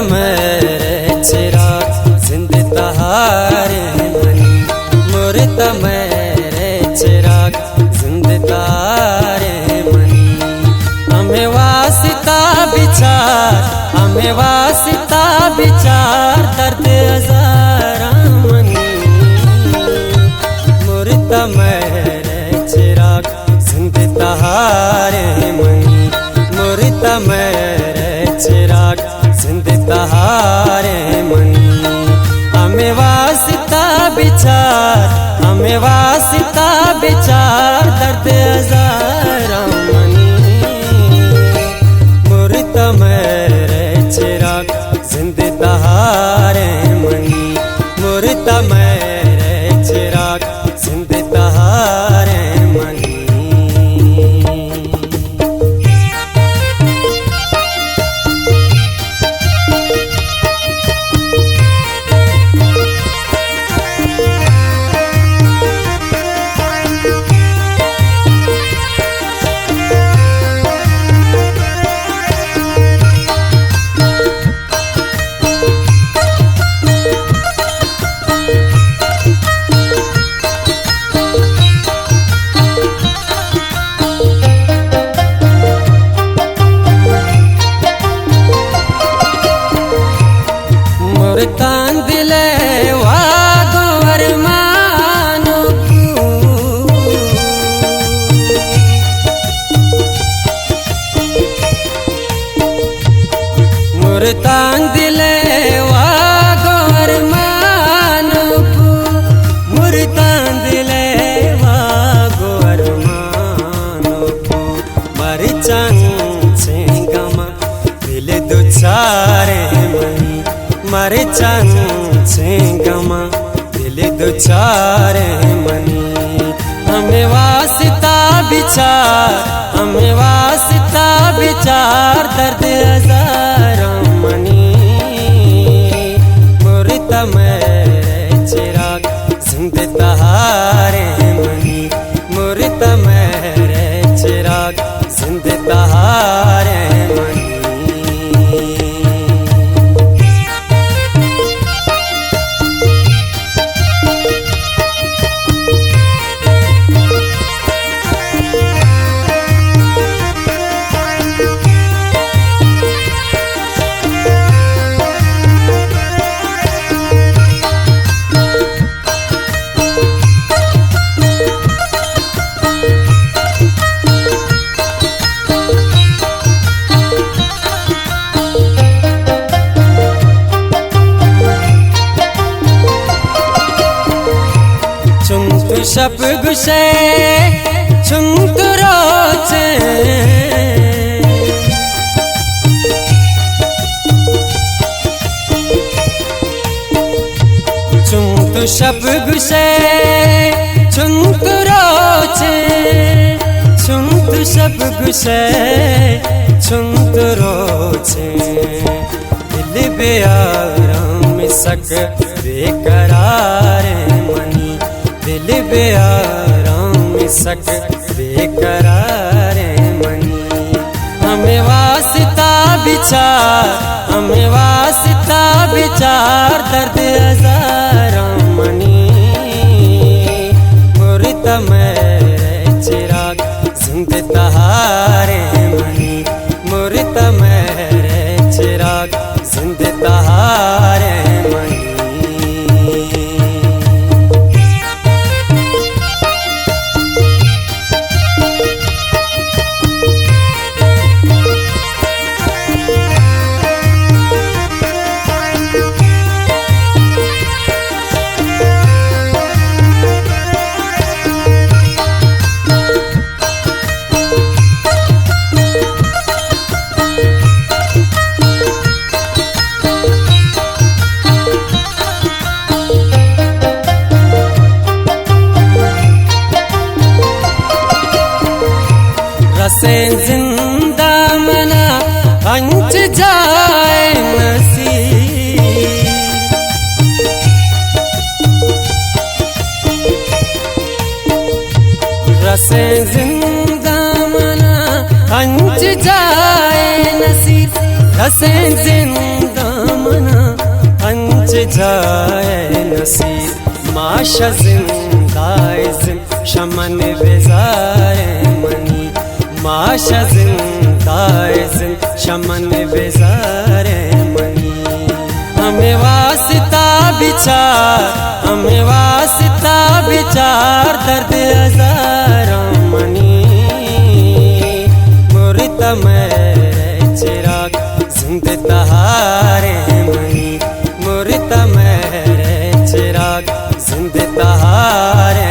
मेरे चिराग जिंदे तहारे मनी, मुर्द मेरे चिराग जिंदे तहारे मनी। हमें वास्ता विचार, हमें वास्ता विचार दर्द हजारा मनी, मुर्द मेरे चिराग जिंदे तहारे मनी, मुर्द मेरे चिराग जिंदे तहारे मनी। हमें वास्ता विचार, हमें वास्ता विचार दर्द हजारा मनी, मुर्द मेरे चिराग जिंदे तहारे मनी, मुर्द मेरे चिराग जिंदे तहारे मनी। तांदिले वागोर मानो मुर तांदिले वागोर मानो, मुर तांदिले वागोर मानो। मर चंचे गमा दिल दुचारे मनी, मर चंचे गमा दिल दुचारे मनी। हमें वास्ता विचार, हमें वास्ता विचार दर्द हजारा मनी, मुर्द मेरे चिराग जिंदे तहारे मनी, मुर्द मेरे चिराग जिंदे तहारे मनी। शब गुशे चुंत रोचे, चुंत शब गुशे चुंत रोचे, चुंत शब गुशे चुंत रोचे। दिल बेआराम सक बेकरार मनी, दिल बेआराम सक बेकरार मनी। हमें वास्ता विचार, हमें वास्ता विचार दर्द हजारा मनी, मुर्द मेरे चिराग जिंदे तहारे मनी, मुर्द मेरे चिराग जिंदे तहारे मनी। रसे जिंदा मना हंच जाए नसीब, रसे जिंदा मना हंच जाए नसीब, रसे जिंदा जाए नसीब माशा जिंदाए जिन शमन बेजारे मनी माशा जिंदाए जिन शमन बेजारे मनी हमें वास्ता बिचार दर्द हजारों मनी मुर्दा मेरे चिराग जिंद तहारे मनी मुर्दा मेरे चिराग जिंद तहारे